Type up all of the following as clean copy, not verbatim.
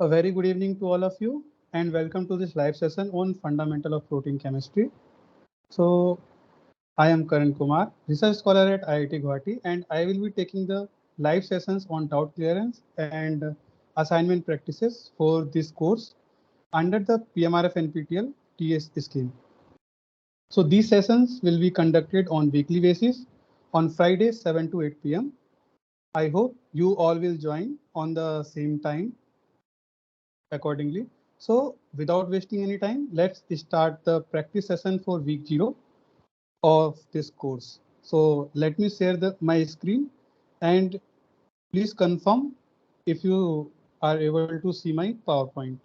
A very good evening to all of you and welcome to this live session on Fundamental of Protein Chemistry. So I am Karan Kumar, research scholar at IIT Guwahati, and I will be taking the live sessions on doubt clearance and assignment practices for this course under the PMRF NPTEL TS scheme. So these sessions will be conducted on weekly basis on Friday 7 to 8 p.m. I hope you all will join on the same time accordingly. So without wasting any time, let's start the practice session for week 0 of this course. So let me share my screen and please confirm if you are able to see my PowerPoint.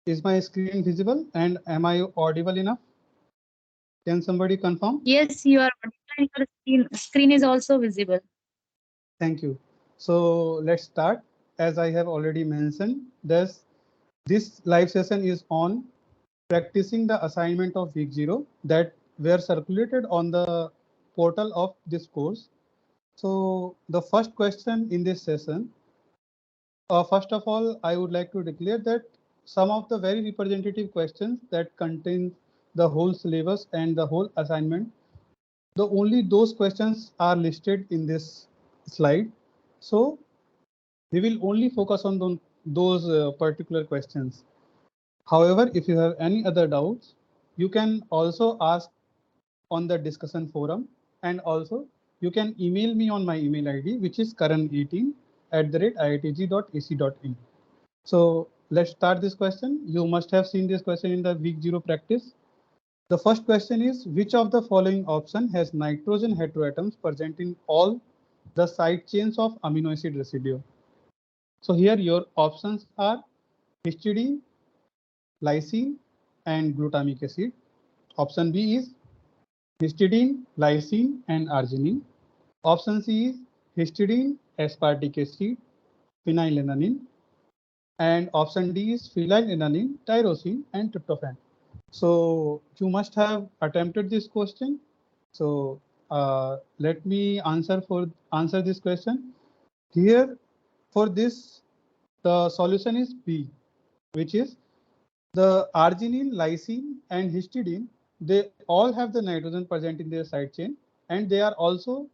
Is my screen visible and am I audible enough? Can somebody confirm? Yes, you are audible and your screen is also visible. Thank you. So let's start. As I have already mentioned, this live session is on practicing the assignment of week 0 that were circulated on the portal of this course. So the first question in this session, first of all, I would like to declare that some of the very representative questions that contain the whole syllabus and the whole assignment, only those questions are listed in this slide. So we will only focus on those particular questions. However, if you have any other doubts, you can also ask on the discussion forum, and also you can email me on my email ID, which is karan18@iitg.ac.in. So let's start this question. You must have seen this question in the week 0 practice. The first question is, which of the following option has nitrogen heteroatoms present in all the side chains of amino acid residue? So here your options are histidine, lysine, and glutamic acid. Option B is histidine, lysine, and arginine. Option C is histidine, aspartic acid, phenylalanine. And option D is phenylalanine, tyrosine, and tryptophan. So you must have attempted this question. So let me answer this question. Here for this, the solution is B, which is the arginine, lysine, and histidine. They all have the nitrogen present in their side chain, and they are also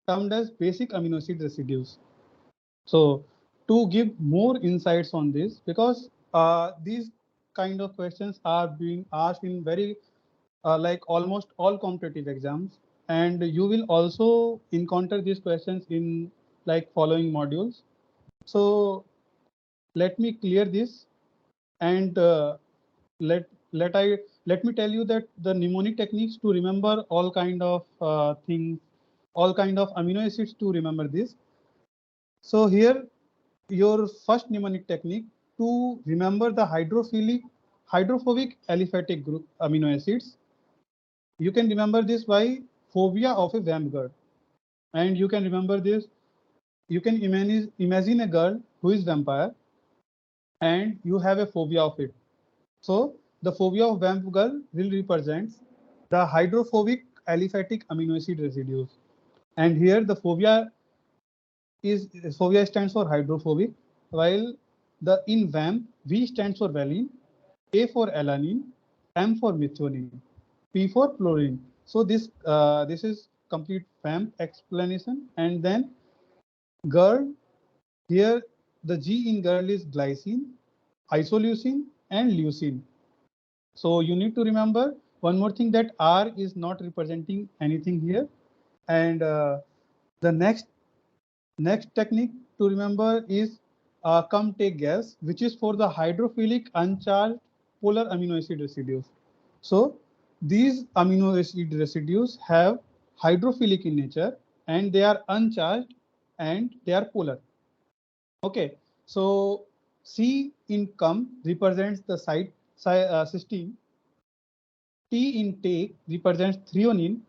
termed as basic amino acid residues. So to give more insights on this, because these kind of questions are being asked in very like almost all competitive exams, and you will also encounter these questions in like following modules. So let me clear this and let let I let me tell you that the mnemonic techniques to remember all kind of things, all kind of amino acids to remember this. So here your first mnemonic technique to remember the hydrophobic aliphatic group amino acids. You can remember this by phobia of a vamp girl, and you can remember this. You can imagine a girl who is vampire, and you have a phobia of it. So the phobia of vamp girl will represent the hydrophobic aliphatic amino acid residues. And here the phobia stands for hydrophobic, while the in vamp V stands for valine, A for alanine, M for methionine, P for fluorine. So this is complete vamp explanation. And then girl, here the G in girl is glycine, isoleucine, and leucine. So you need to remember one more thing, that R is not representing anything here. And the next technique to remember is come take gas, which is for the hydrophilic uncharged polar amino acid residues. So these amino acid residues have hydrophilic in nature, and they are uncharged, and they are polar. Okay, so C in come represents the cysteine. T in take represents threonine,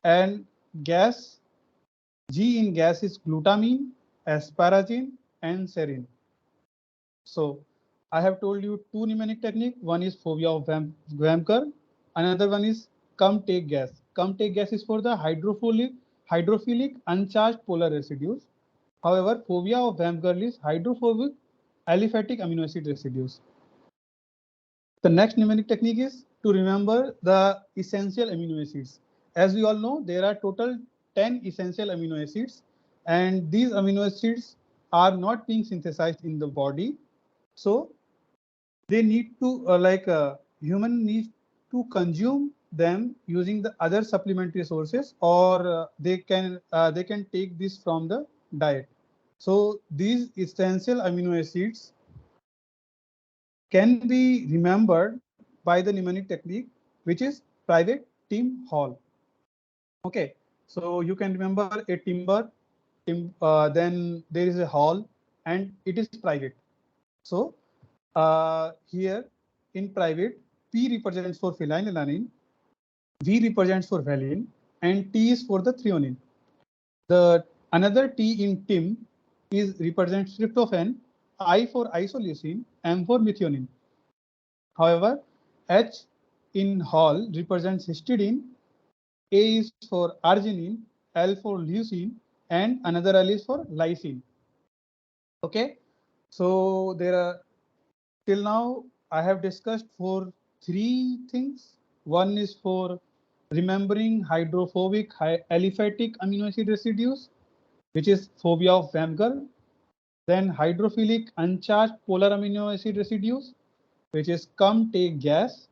and gas G in gas is glutamine, asparagine, and serine. So I have told you two mnemonic technique. One is phobia of Vampker. Another one is come take gas. Come take gas is for the hydrophilic uncharged polar residues. However, phobia of Vampker is hydrophobic aliphatic amino acid residues. The next mnemonic technique is to remember the essential amino acids. As we all know, there are total 10 essential amino acids, and these amino acids are not being synthesized in the body. So they need to human needs to consume them using the other supplementary sources, or they can take this from the diet. So these essential amino acids can be remembered by the mnemonic technique, which is private team hall. Okay, so you can remember a then there is a hall, and it is private. So here in private, P represents for phenylalanine, V represents for valine, and T is for the threonine. The another T in TIM is represents tryptophan, I for isoleucine, M for methionine. However, H in Hall represents histidine, A is for arginine, L for leucine, and another L is for lysine. Okay, so there are till now I have discussed for three things. One is for remembering hydrophobic aliphatic amino acid residues, which is phobia of Vamgar. Then hydrophilic uncharged polar amino acid residues, which is come take gas.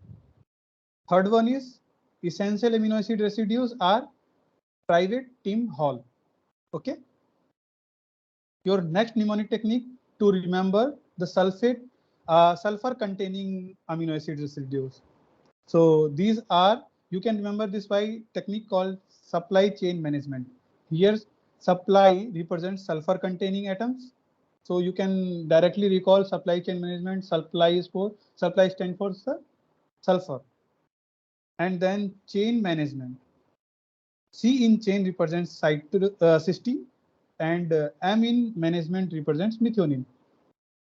Third one is essential amino acid residues are private team hall. Okay. Your next mnemonic technique to remember the sulfur containing amino acid residues. So these are, you can remember this by technique called supply chain management. Here supply represents sulfur containing atoms. So you can directly recall supply chain management. Supply stand for sulfur. And then chain management. C in chain represents cysteine, and M in management represents methionine.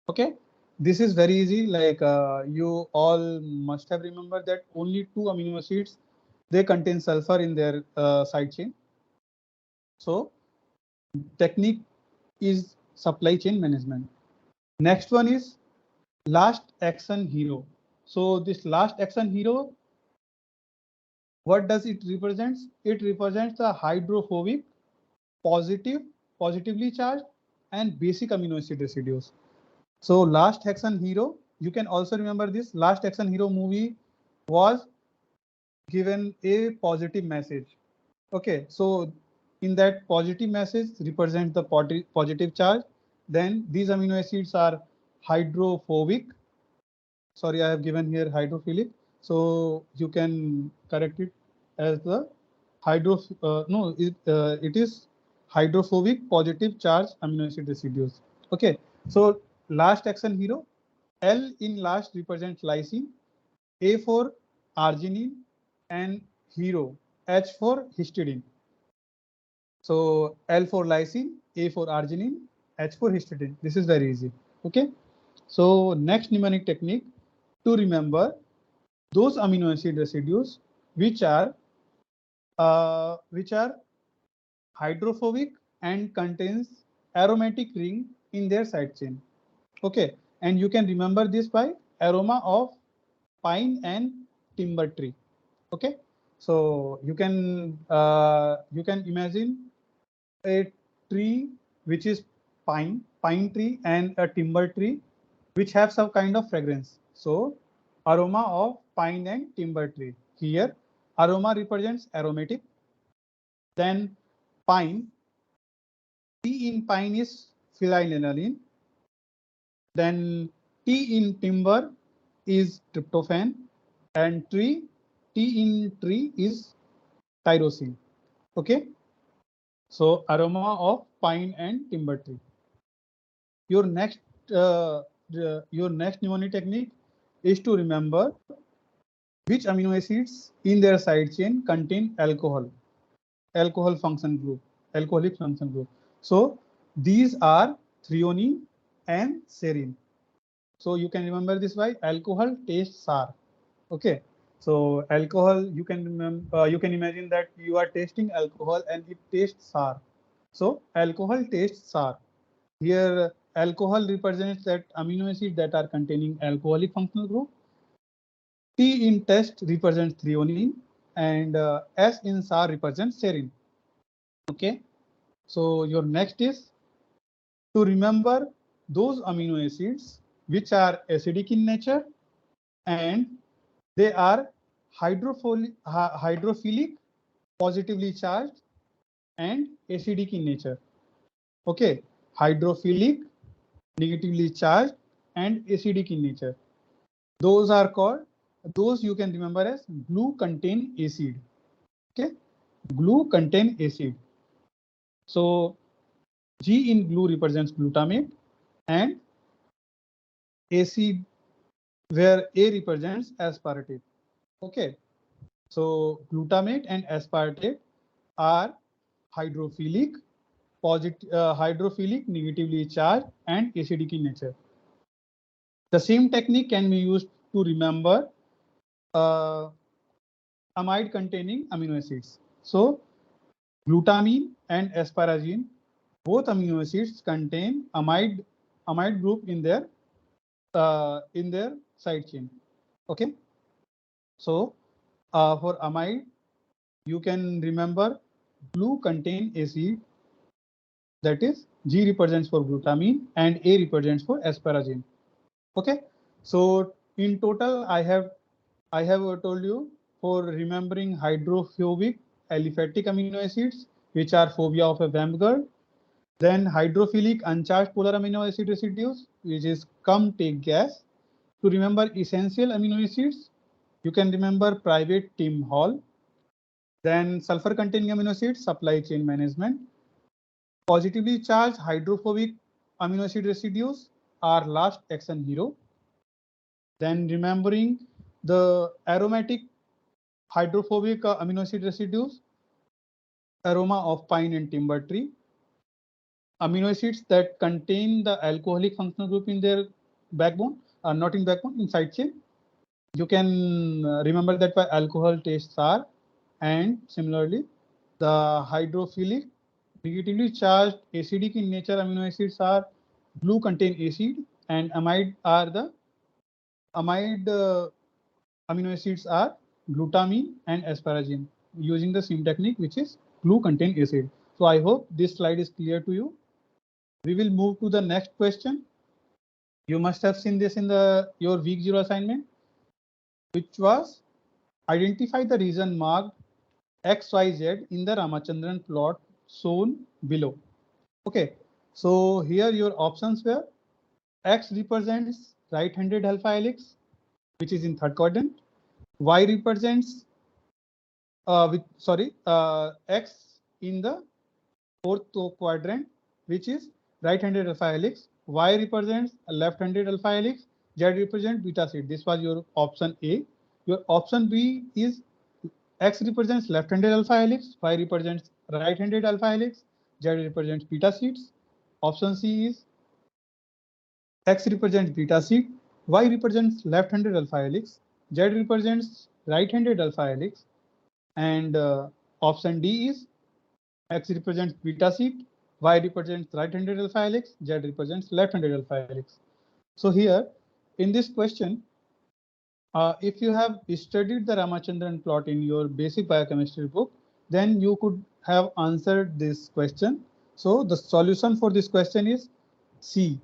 Okay, this is very easy. Like you all must have remembered that only two amino acids, they contain sulfur in their side chain. So technique is supply chain management. Next one is last action hero. So this last action hero, what does it represents? It represents the hydrophobic, positively charged, and basic amino acid residues. So last action hero, you can also remember this. Last action hero movie was given a positive message. Okay, so in that positive message represents the positive charge. Then these amino acids are hydrophobic. Sorry, I have given here hydrophilic. So you can correct it as the no, it is hydrophobic positive charge amino acid residues. Okay, so last action hero, L in last represents lysine, A for arginine, and hero, H for histidine. So L for lysine, A for arginine, H for histidine. This is very easy. Okay. So next mnemonic technique to remember those amino acid residues which are hydrophobic and contains aromatic ring in their side chain. Okay, and you can remember this by aroma of pine and timber tree. Okay, so you can imagine a tree which is pine tree, and a timber tree which have some kind of fragrance. So aroma of pine and timber tree. Here aroma represents aromatic. Then pine, T in pine is phenylalanine. Then T in timber is tryptophan, and T in tree is tyrosine. Okay, so aroma of pine and timber tree. Your next mnemonic technique is to remember which amino acids in their side chain contain alcoholic function group. So these are threonine and serine. So you can remember this by alcohol tastes sour. Okay. So alcohol, you can remember, you can imagine that you are tasting alcohol and it tastes sour. So alcohol tastes sour. Here alcohol represents that amino acids that are containing alcoholic functional group. T in test represents threonine and S in sour represents serine. Okay. So your next is to remember those amino acids which are acidic in nature and they are hydrophilic, positively charged, and acidic in nature. Okay, hydrophilic, negatively charged, and acidic in nature. Those are called, those you can remember as glue contain acid. Okay, glue contain acid. So G in glue represents glutamate and acid where A represents aspartate. Okay, so glutamate and aspartate are hydrophilic, hydrophilic, negatively charged, and acidic in nature. The same technique can be used to remember uh, amide containing amino acids. So glutamine and asparagine, both amino acids contain amide group in their side chain. Okay, so for amide, you can remember glue contain acid, that is G represents for glutamine and A represents for asparagine. Okay, so in total, I have told you for remembering hydrophobic aliphatic amino acids, which are phobia of a Vamp. Then hydrophilic uncharged polar amino acid residues, which is come take gas. To remember essential amino acids, you can remember private Tim Hall. Then sulfur containing amino acids, supply chain management. Positively charged hydrophobic amino acid residues are last action hero. Then remembering the aromatic hydrophobic amino acid residues, aroma of pine and timber tree. Amino acids that contain the alcoholic functional group in their backbone, not in backbone, in side chain. You can remember that by alcohol tastes sour, and similarly, the hydrophilic, negatively charged, acidic in nature amino acids are blue contain acid, and amide amino acids are glutamine and asparagine using the same technique, which is glue contain acid. So I hope this slide is clear to you. We will move to the next question. You must have seen this in your week 0 assignment, which was identify the region marked XYZ in the Ramachandran plot shown below. Okay, so here your options were X represents right-handed alpha helix, which is in third quadrant. Y represents X in the fourth quadrant, which is right-handed alpha helix. Y represents left-handed alpha helix. Z represents beta seed. This was your option A. Your option B is X represents left-handed alpha helix. Y represents right-handed alpha helix. Z represents beta seeds. Option C is X represents beta seed. Y represents left-handed alpha helix. Z represents right-handed alpha helix. And option D is X represents beta seed, Y represents right-handed alpha helix, Z represents left-handed alpha helix. So here, in this question, if you have studied the Ramachandran plot in your basic biochemistry book, then you could have answered this question. So the solution for this question is C,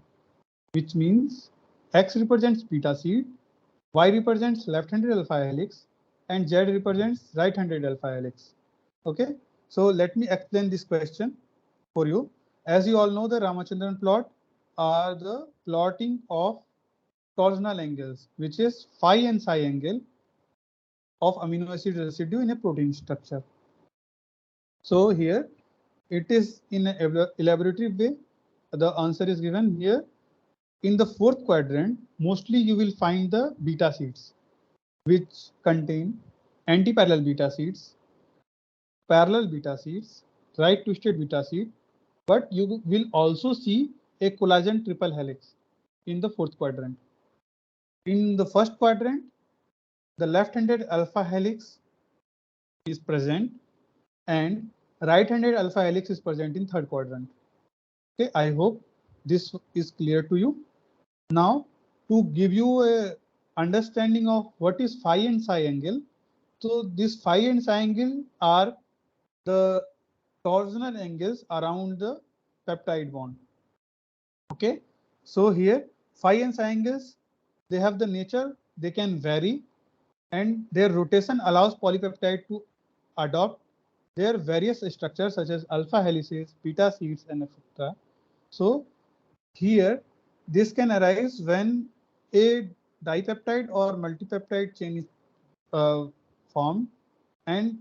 which means X represents beta seed, Y represents left-handed alpha helix, and Z represents right-handed alpha helix. Okay, so let me explain this question for you. As you all know, the Ramachandran plot are the plotting of torsional angles, which is phi and psi angle of amino acid residue in a protein structure. So here it is in an elaborative way. The answer is given here. In the fourth quadrant, mostly you will find the beta seeds, which contain anti-parallel beta seeds, parallel beta seeds, right twisted beta seed, but you will also see a collagen triple helix in the fourth quadrant. In the first quadrant, the left-handed alpha helix is present and right-handed alpha helix is present in third quadrant. Okay, I hope this is clear to you. Now, to give you a understanding of what is phi and psi angle, so this phi and psi angle are the torsional angles around the peptide bond. Okay, so here phi and psi angles, they have the nature, they can vary, and their rotation allows polypeptide to adopt their various structures such as alpha helices, beta sheets, and etc. So here this can arise when a dipeptide or multipeptide chain is formed, and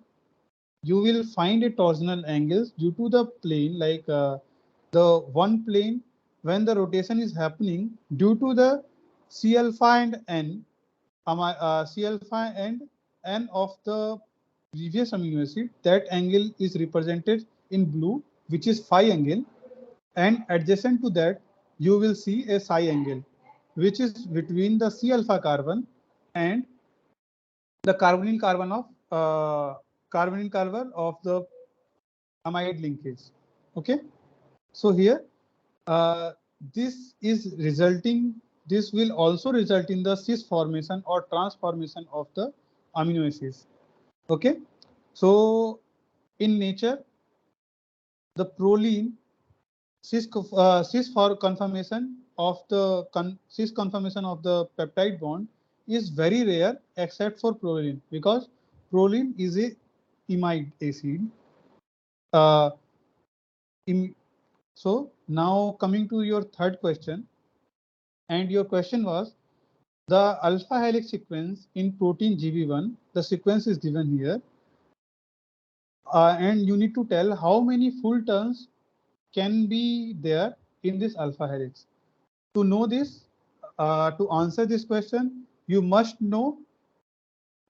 you will find a torsional angles due to the plane, like the one plane when the rotation is happening due to the C alpha and N, C alpha and N of the previous amino acid, that angle is represented in blue, which is phi angle, and adjacent to that you will see a psi angle, which is between the C alpha carbon and the carbonyl carbon of the amide linkage. Okay, so here uh, this is resulting. This will also result in the cis formation or transformation of the amino acids. Okay, so in nature, the proline cis for conformation of the cis conformation of the peptide bond is very rare except for proline, because proline is a imide acid. Uh, so now coming to your third question, and your question was the alpha helix sequence in protein GB1. The sequence is given here, and you need to tell how many full turns can be there in this alpha helix. To know this, to answer this question, you must know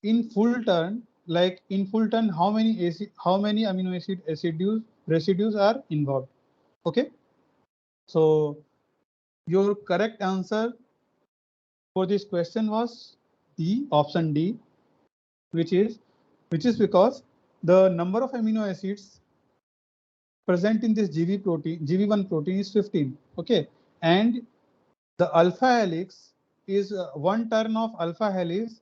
in full turn, like in full turn, how many amino acid residues are involved. Okay, so your correct answer for this question was D, option D, which is because the number of amino acids present in this GB1 protein is 15. Okay, and the alpha helix is one turn of alpha helix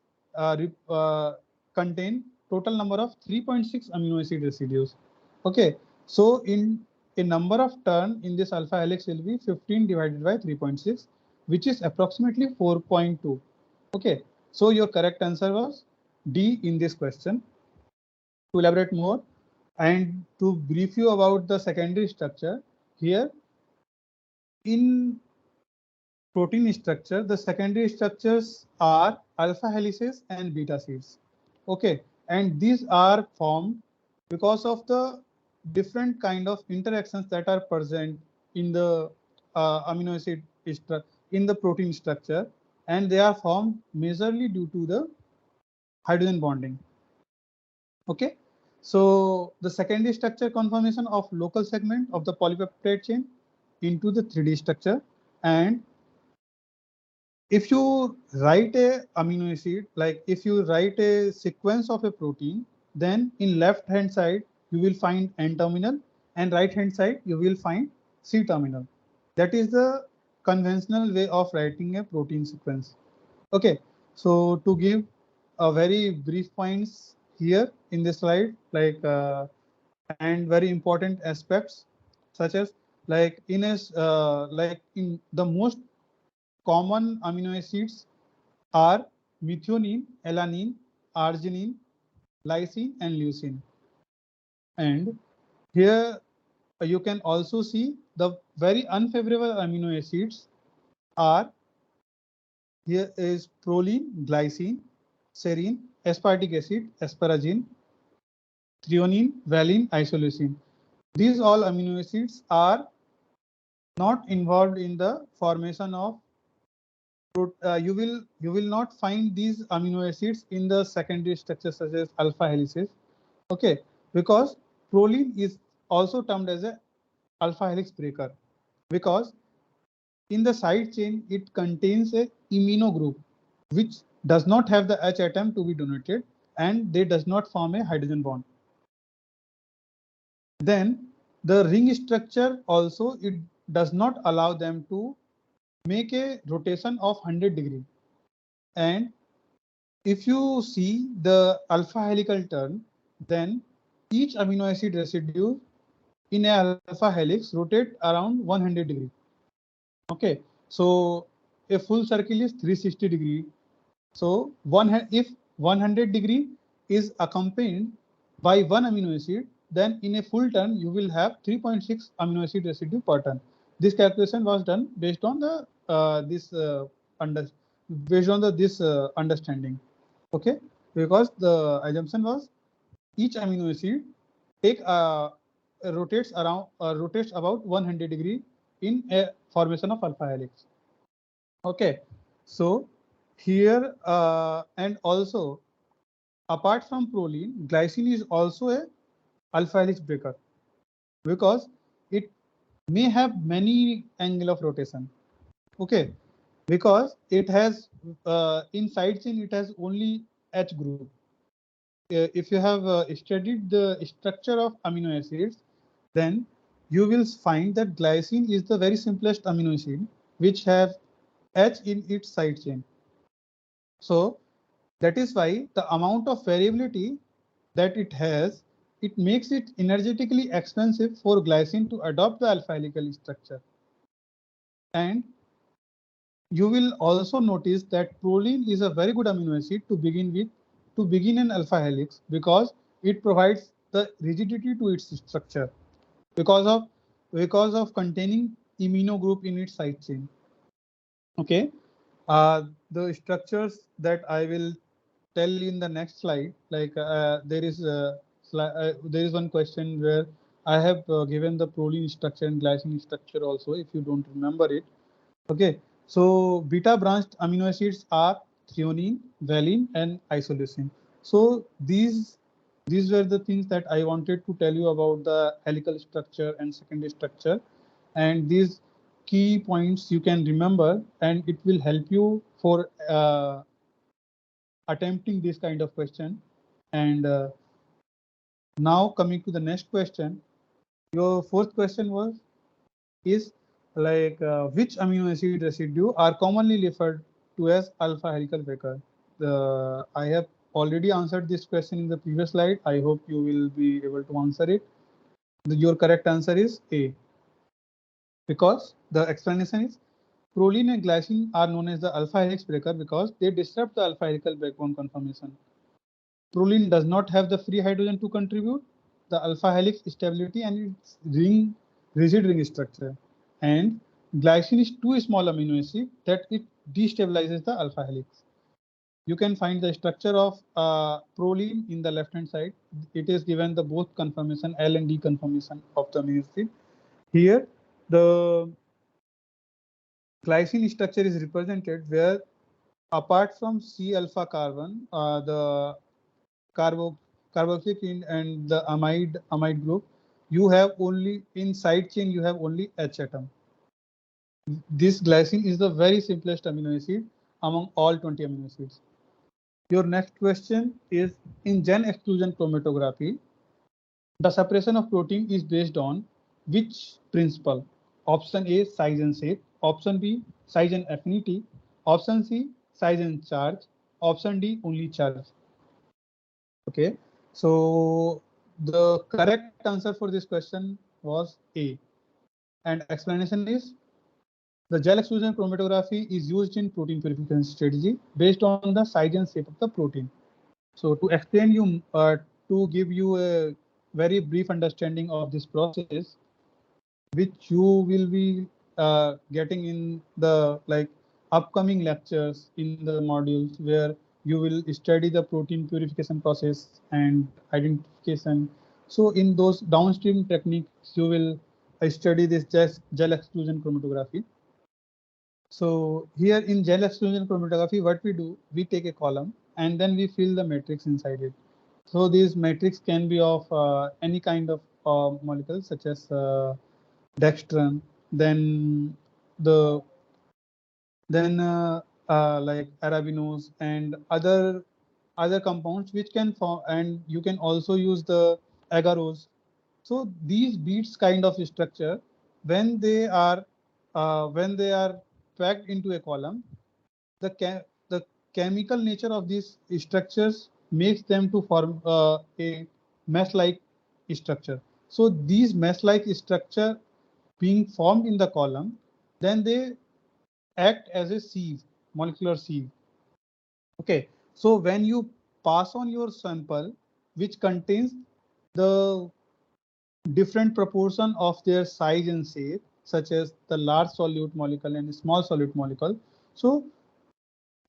contain total number of 3.6 amino acid residues. Okay, so in a number of turn in this alpha helix will be 15 divided by 3.6, which is approximately 4.2. Okay, so your correct answer was D in this question. To elaborate more and to brief you about the secondary structure, here in protein structure, the secondary structures are alpha helices and beta sheets. Okay, and these are formed because of the different kind of interactions that are present in the amino acid in the protein structure, and they are formed majorly due to the hydrogen bonding. Okay, so the secondary structure conformation of local segment of the polypeptide chain into the 3D structure. And if you write a amino acid, like if you write a sequence of a protein, then in left hand side you will find N terminal, and right hand side you will find C terminal. That is the conventional way of writing a protein sequence. Okay, so to give a very brief points here in this slide, like and very important aspects such as like like in the most common amino acids are methionine, alanine, arginine, lysine, and leucine. And here you can also see the very unfavorable amino acids are, here is proline, glycine, serine, aspartic acid, asparagine, threonine, valine, isoleucine. These all amino acids are not involved in the formation of you will not find these amino acids in the secondary structures such as alpha helices. Okay, because proline is also termed as a alpha helix breaker, because in the side chain it contains a imino group. which does not have the H atom to be donated and they does not form a hydrogen bond. Then the ring structure also, it does not allow them to make a rotation of 100 degree. And if you see the alpha helical turn, then each amino acid residue in a alpha helix rotate around 100 degree. Okay, so a full circle is 360 degree. So if 100 degree is accompanied by one amino acid, then in a full turn you will have 3.6 amino acid residue per turn. This calculation was done based on the this understanding. Okay, because the assumption was each amino acid take rotates about 100 degree in a formation of alpha helix. Okay, so here and also apart from proline, glycine is also a alpha helix breaker because it may have many angle of rotation. Okay, because it has in side chain it has only H group. If you have studied the structure of amino acids, then you will find that glycine is the very simplest amino acid which have H in its side chain. So that is why the amount of variability that it has, it makes it energetically expensive for glycine to adopt the alpha helical structure. And you will also notice that proline is a very good amino acid to begin with, to begin an alpha helix, because it provides the rigidity to its structure because of containing amino group in its side chain. Okay, the structures that I will tell in the next slide, like there is one question where I have given the proline structure and glycine structure also, if you don't remember it. Okay, so beta branched amino acids are threonine, valine, and isoleucine. So these were the things that I wanted to tell you about the helical structure and secondary structure, and these key points you can remember, and it will help you for attempting this kind of question. And now coming to the next question, your fourth question was is like which amino acid residue are commonly referred to as alpha helical breaker. I have already answered this question in the previous slide. I hope you will be able to answer it. Your correct answer is A, because the explanation is proline and glycine are known as the alpha helix breaker because they disrupt the alpha helical backbone conformation. Proline does not have the free hydrogen to contribute the alpha helix stability and its rigid ring structure. And glycine is too small amino acid that it destabilizes the alpha helix. You can find the structure of proline in the left hand side. It is given the both conformation L and D conformation of the amino acid. Here the glycine structure is represented where apart from C alpha carbon, the carboxyl and the amide group, you have only in side chain you have only H atom. This glycine is the very simplest amino acid among all 20 amino acids. Your next question is in gel exclusion chromatography, the separation of protein is based on which principle? Option A, size and shape. Option B, size and affinity. Option C, size and charge. Option D, only charge. Okay, so the correct answer for this question was A, and explanation is the gel exclusion chromatography is used in protein purification strategy based on the size and shape of the protein. So to explain you, to give you a very brief understanding of this process, which you will be getting in the like upcoming lectures in the modules where you will study the protein purification process and identification. So in those downstream techniques, you will study this gel exclusion chromatography. So here in gel exclusion chromatography, what we do, we take a column and then we fill the matrix inside it. So these matrix can be of any kind of molecules such as dextran, then the like arabinos and other compounds which can form, and you can also use the agarose. So these beads kind of structure, when they are packed into a column, the chemical nature of these structures makes them to form a mesh-like structure. So these mesh-like structure being formed in the column, then they act as a sieve, molecular sieve. Okay, so when you pass on your sample, which contains the different proportion of their size and shape, such as the large solute molecule and small solute molecule. So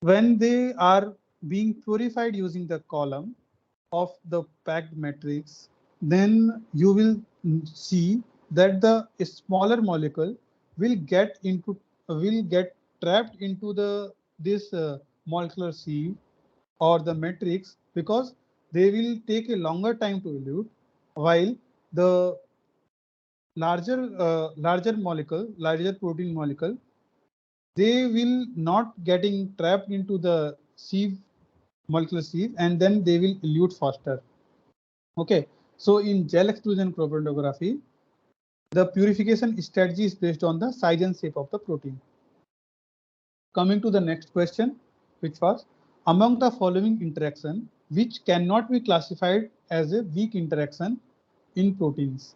when they are being purified using the column of the packed matrix, then you will see that the smaller molecule will get trapped into the this molecular sieve or the matrix, because they will take a longer time to elute, while the larger protein molecule, they will not getting trapped into the sieve, molecular sieve, and then they will elute faster. Okay, so in gel exclusion chromatography, the purification strategy is based on the size and shape of the protein. Coming to the next question, which was, among the following interaction, which cannot be classified as a weak interaction in proteins?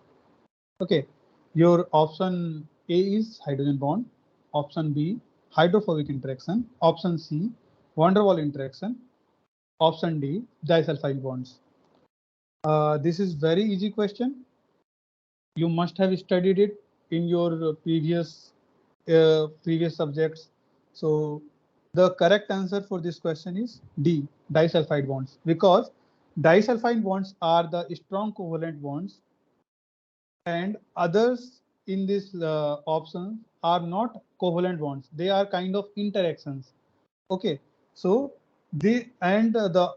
Okay, your option A is hydrogen bond, option B hydrophobic interaction, option C van der Waal interaction, option D disulfide bonds. This is very easy question. You must have studied it in your previous subjects. So the correct answer for this question is D, disulfide bonds, because disulfide bonds are the strong covalent bonds, and others in this option are not covalent bonds. They are kind of interactions. Okay, so the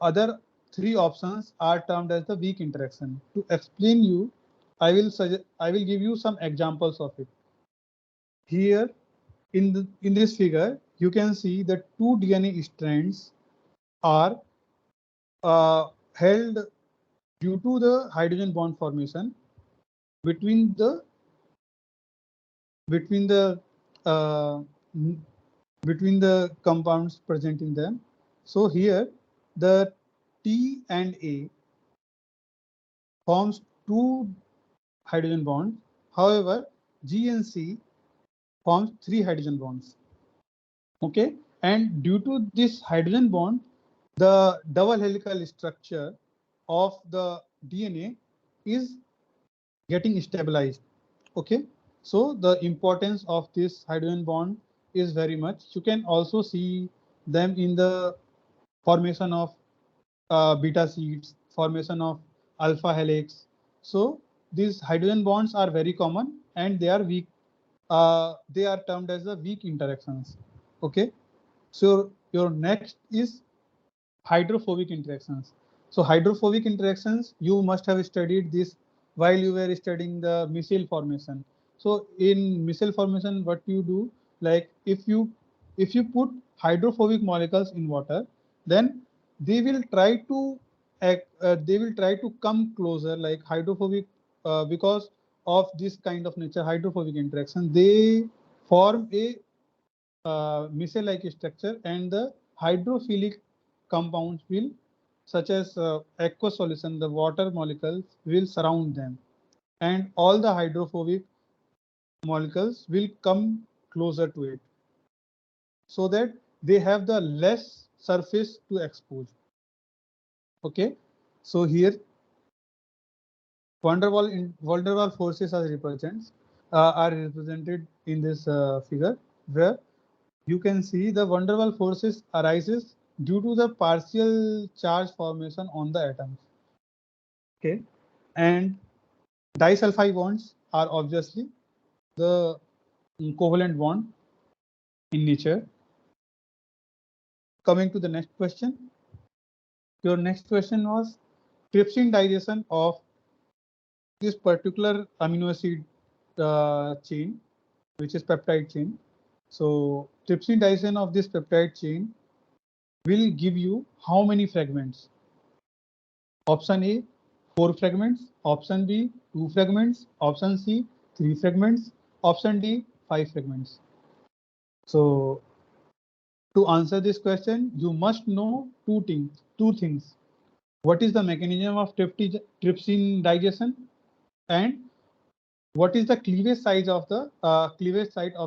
other three options are termed as the weak interaction. To explain you, I will give you some examples of it. Here in this figure, you can see that two DNA strands are held due to the hydrogen bond formation between the between the uh, between the compounds present in them. So here the T and A forms two hydrogen bonds. However, G and C forms three hydrogen bonds. Okay, and due to this hydrogen bond, the double helical structure of the DNA is getting stabilized. Okay, so the importance of this hydrogen bond is very much. You can also see them in the formation of beta sheets, formation of alpha helix. So these hydrogen bonds are very common and they are weak. They are termed as the weak interactions. Okay, so your next is hydrophobic interactions. So hydrophobic interactions, you must have studied this while you were studying the missile formation. So in missile formation, what you do, like if you put hydrophobic molecules in water, then they will try to they will try to come closer, like hydrophobic, because of this kind of nature, hydrophobic interaction. They form a missile-like structure, and the hydrophilic compounds will, such as aqueous solution, the water molecules will surround them, and all the hydrophobic molecules will come closer to it, so that they have the less surface to expose. Okay, so here van der Waal forces are represented in this figure, where you can see the van der Waal forces arises due to the partial charge formation on the atoms. Okay, and disulfide bonds are obviously the covalent bond in nature. Coming to the next question, your next question was trypsin digestion of this particular amino acid chain, which is peptide chain. So trypsin digestion of this peptide chain will give you how many fragments? Option A, 4 fragments. Option B, 2 fragments. Option C, 3 fragments. Option D, 5 fragments. So to answer this question, you must know two things. What is the mechanism of trypsin digestion, and what is the cleavage site of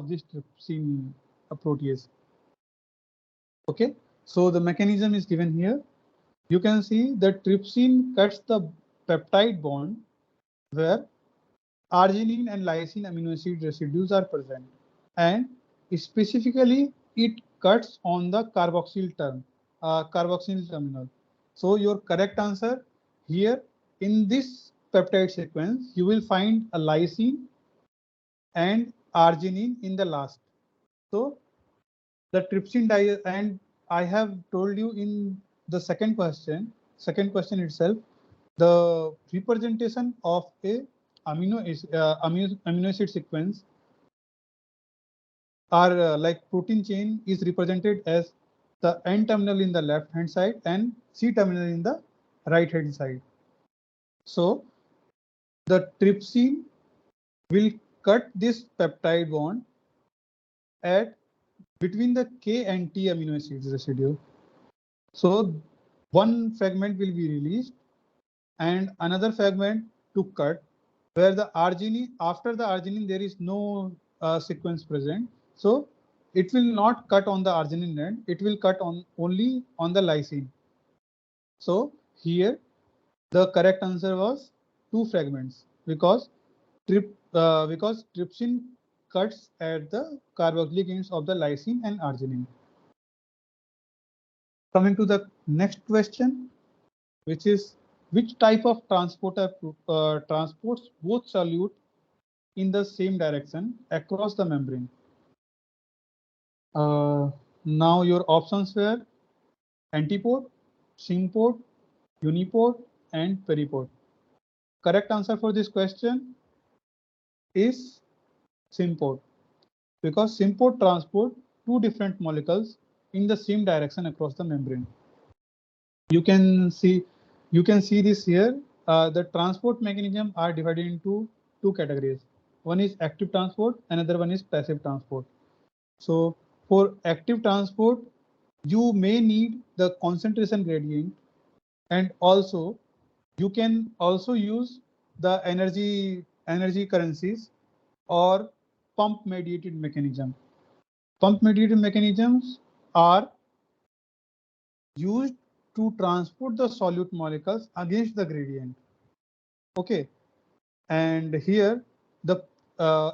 this trypsin protease? Okay, so the mechanism is given here. You can see that trypsin cuts the peptide bond where arginine and lysine amino acid residues are present, and specifically it cuts on the carboxyl terminal. So your correct answer here in this peptide sequence, you will find a lysine and arginine in the last. So the trypsin and I have told you in the second question itself, the representation of a amino acid sequence or like protein chain is represented as the N terminal in the left hand side and C terminal in the right hand side. So the trypsin will cut this peptide bond at between the K and T amino acid residue. So one fragment will be released and another fragment to cut, where the arginine, after the arginine there is no sequence present. So it will not cut on the arginine end, it will cut on only on the lysine. So here the correct answer was 2 fragments because trypsin cuts at the carboxylic ends of the lysine and arginine. Coming to the next question, which is which type of transporter transports both solute in the same direction across the membrane? Now your options were antipode, sympode, unipode, and peripode. Correct answer for this question is sympode, because sympode transport two different molecules in the same direction across the membrane. You can see this here. The transport mechanism are divided into two categories. One is active transport, another one is passive transport. So for active transport, you may need the concentration gradient, and also you can also use the energy currencies or pump mediated mechanism. Pump mediated mechanisms are used to transport the solute molecules against the gradient. Okay, and here the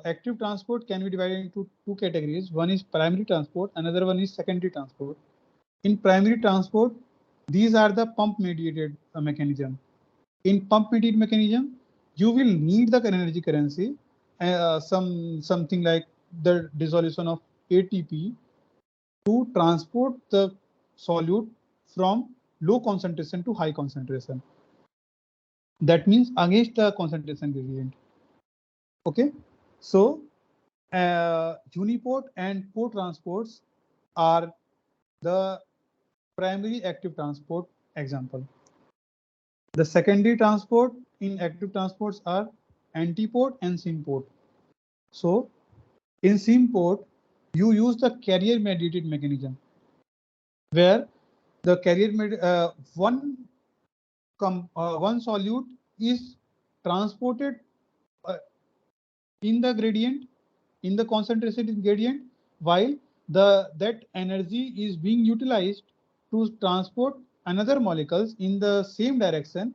active transport can be divided into two categories. One is primary transport, another one is secondary transport. In primary transport, these are the pump mediated mechanism. In pump mediated mechanism, you will need the energy currency, something like the dissolution of ATP to transport the solute from low concentration to high concentration. That means against the concentration gradient. Okay, so unipode and pode transports are the primary active transport example. The secondary transport in active transports are antipode and sympode. So in sympode, you use the carrier mediated mechanism, where the one solute is transported in the gradient, in the concentration gradient, while that energy is being utilized to transport another molecules in the same direction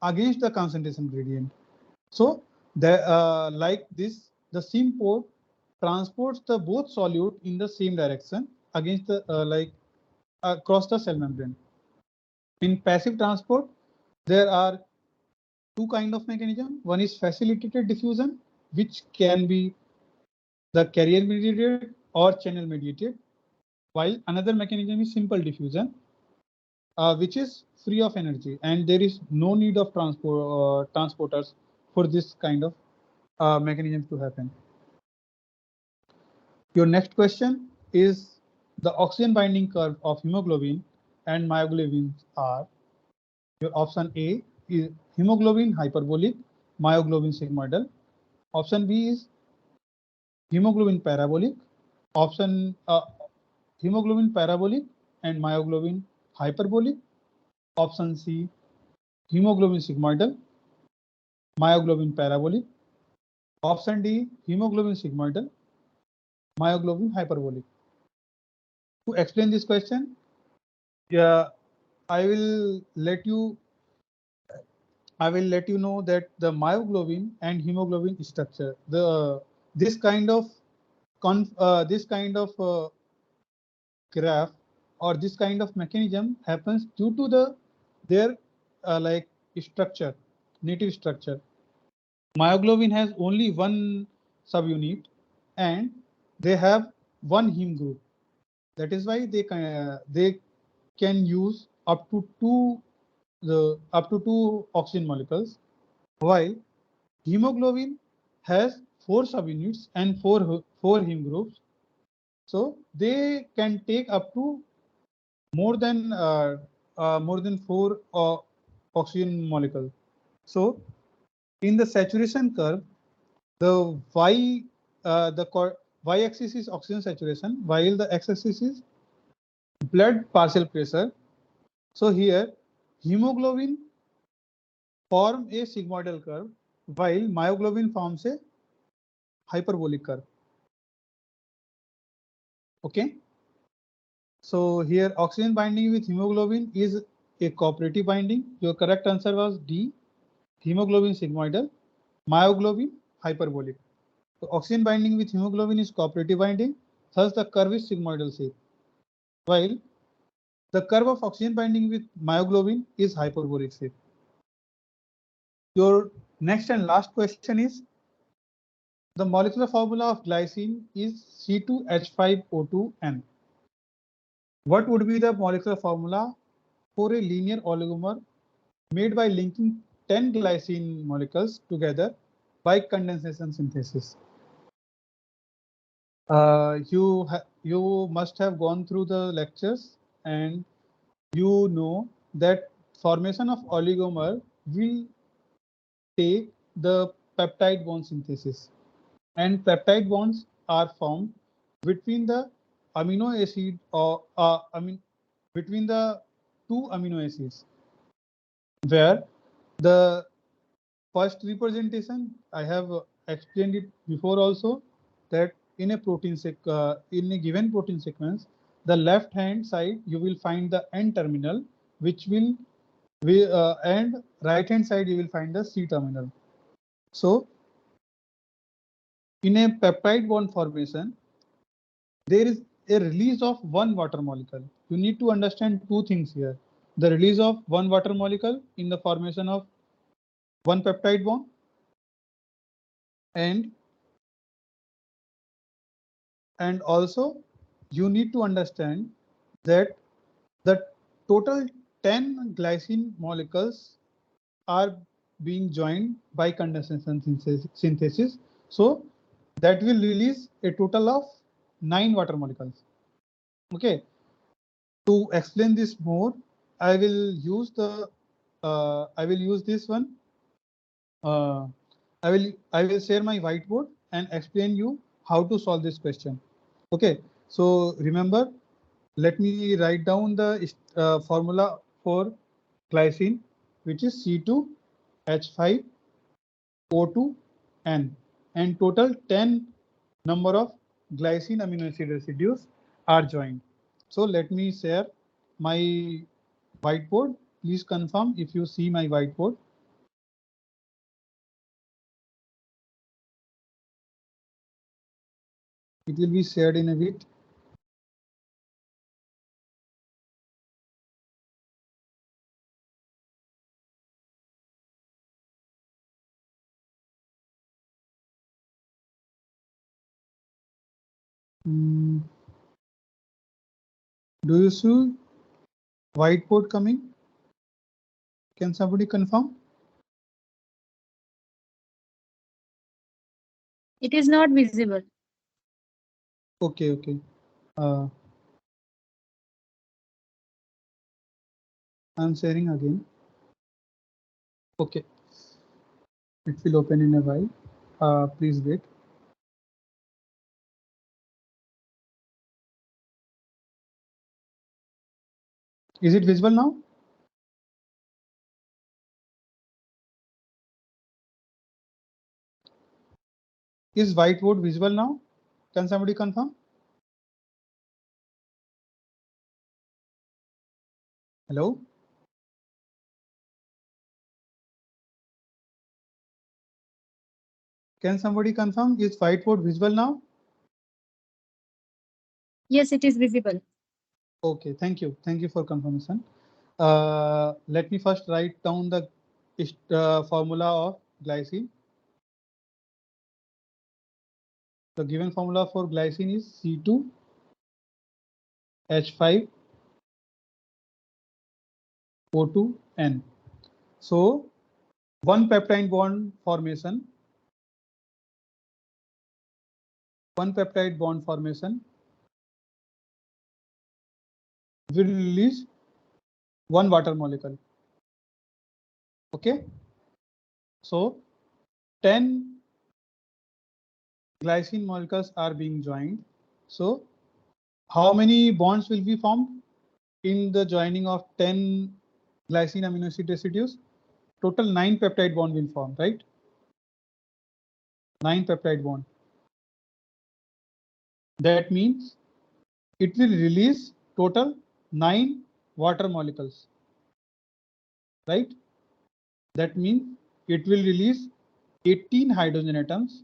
against the concentration gradient. So like this, the sympode transports the both solute in the same direction against the across the cell membrane. In passive transport, there are two kind of mechanism. One is facilitated diffusion, which can be the carrier mediated or channel mediated, while another mechanism is simple diffusion, which is free of energy, and there is no need of transporters for this kind of mechanism to happen. Your next question, is the oxygen binding curve of hemoglobin and myoglobin are? Your option A is hemoglobin hyperbolic, myoglobin sigmoidal. Option B is hemoglobin parabolic. Option hemoglobin parabolic and myoglobin hyperbolic. Option C, hemoglobin sigmoidal, myoglobin parabolic. Option D, hemoglobin sigmoidal, myoglobin hyperbolic. To explain this question, yeah, I will let you know that the myoglobin and hemoglobin structure, this kind of graph or this kind of mechanism happens due to their like structure, native structure. Myoglobin has only one subunit and they have one heme group. That is why they can use up to two oxygen molecules, while hemoglobin has four subunits and four heme groups. So they can take up to more than four oxygen molecules. So in the saturation curve, the y-axis is oxygen saturation, while the x-axis is blood partial pressure. So here hemoglobin form a sigmoidal curve, while myoglobin forms a hyperbolic curve. Okay. So here oxygen binding with hemoglobin is a cooperative binding. Your correct answer was D, hemoglobin sigmoidal, myoglobin hyperbolic. So oxygen binding with hemoglobin is cooperative binding, thus the curve is sigmoidal shape, while the curve of oxygen binding with myoglobin is hyperbolic shape. Your next and last question is, the molecular formula of glycine is C2H5O2N. What would be the molecular formula for a linear oligomer made by linking 10 glycine molecules together by condensation synthesis? You must have gone through the lectures and you know that formation of oligomer will take the peptide bond synthesis, and peptide bonds are formed between the amino acid or between the two amino acids, where the first representation I have explained it before also, that in a in a given protein sequence, the left hand side you will find the N terminal, which will and right hand side you will find the C terminal. So in a peptide bond formation, there is a release of one water molecule. You need to understand two things here: the release of one water molecule in the formation of one peptide bond, and also you need to understand that the total 10 glycine molecules are being joined by condensation synthesis. So that will release a total of 9 water molecules. Okay. To explain this more, I will use this one. I will share my whiteboard and explain you how to solve this question. Okay. So remember, let me write down the formula for glycine, which is C2H5O2N, and total 10 number of glycine amino acid residues are joined. So let me share my whiteboard. Please confirm if you see my whiteboard. It will be shared in a bit. Do you see whiteboard coming? Can somebody confirm? It is not visible. Okay, okay. I'm sharing again. Okay, it will open in a while. Please wait. Is it visible now? Is whiteboard visible now? Can somebody confirm? Hello? Can somebody confirm? Is whiteboard visible now? Yes, it is visible. Okay, thank you. Thank you for confirmation. Let me first write down the formula of glycine. The given formula for glycine is C2H5O2N. So one peptide bond formation will release one water molecule. Okay, so 10 glycine molecules are being joined. So how many bonds will be formed in the joining of 10 glycine amino acid residues? Total 9 peptide bond will form, right? 9 peptide bond. That means it will release total 9 water molecules, right? That means it will release 18 hydrogen atoms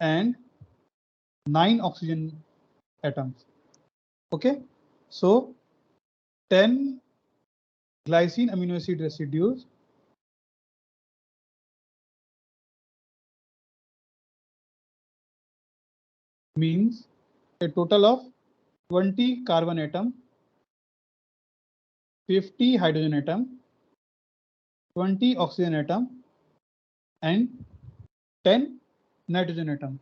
and 9 oxygen atoms. Okay, so 10 glycine amino acid residues means a total of 20 carbon atom, 50 hydrogen atom, 20 oxygen atom, and 10 nitrogen atom.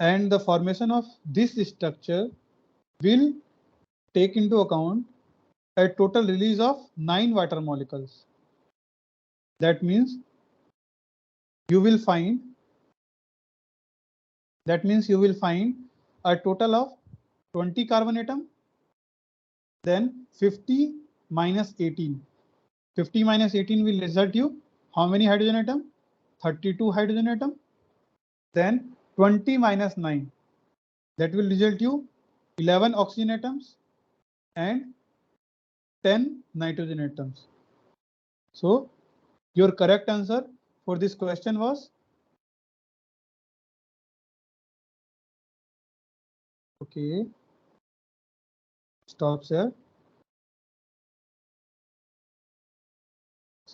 And the formation of this structure will take into account a total release of 9 water molecules. That means you will find a total of 20 carbon atom, then 50 minus 18. 50 minus 18 will result you how many hydrogen atom? 32 hydrogen atom. Then 20 minus 9, that will result you 11 oxygen atoms and 10 nitrogen atoms. So your correct answer for this question was, okay, stop share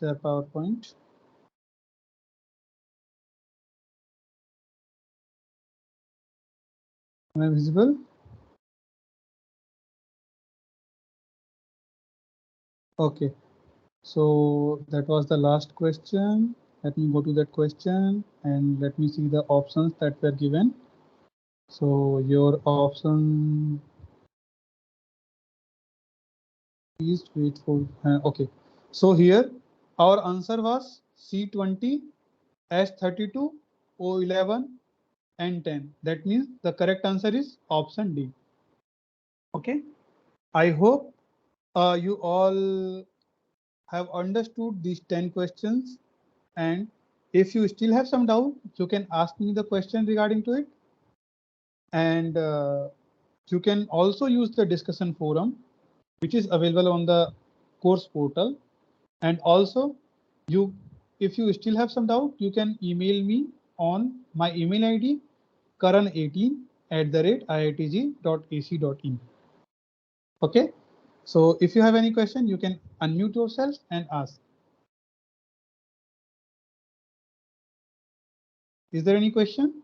PowerPoint. Am I visible? Okay, so that was the last question. Let me go to that question and let me see the options that were given. So your option, please wait for, okay. So here our answer was C20, S32, O11 and 10. That means the correct answer is option D. Okay, I hope you all have understood these 10 questions, and if you still have some doubt, you can ask me the question regarding to it, and you can also use the discussion forum which is available on the course portal. And also if you still have some doubt, you can email me on my email ID karan18@iitg.ac.in. Okay, so if you have any question, you can unmute yourself and ask. Is there any question?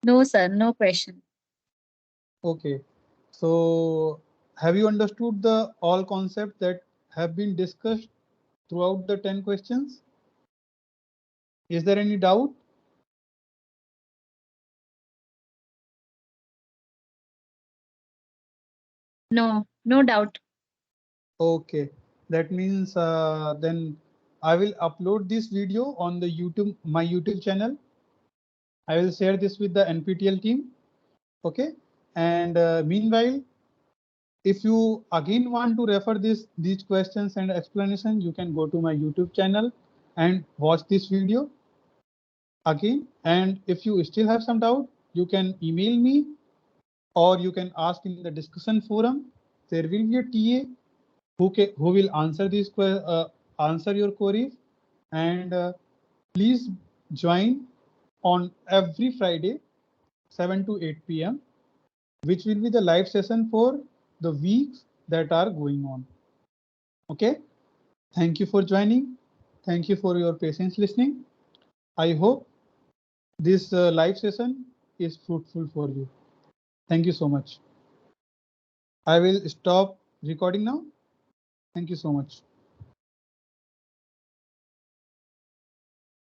No, sir, no question. Okay, so have you understood the all concepts that have been discussed throughout the 10 questions? Is there any doubt? No doubt. Okay, that means then I will upload this video on the my YouTube channel. I will share this with the NPTEL team. Okay, and meanwhile, if you again want to refer these questions and explanation, you can go to my YouTube channel and watch this video again. And if you still have some doubt, you can email me or you can ask in the discussion forum. There will be a TA who will answer answer your queries, and please join on every Friday 7 to 8 p.m. which will be the live session for the weeks that are going on. Okay, thank you for joining. Thank you for your patience listening. I hope this live session is fruitful for you. Thank you so much. I will stop recording now. Thank you so much.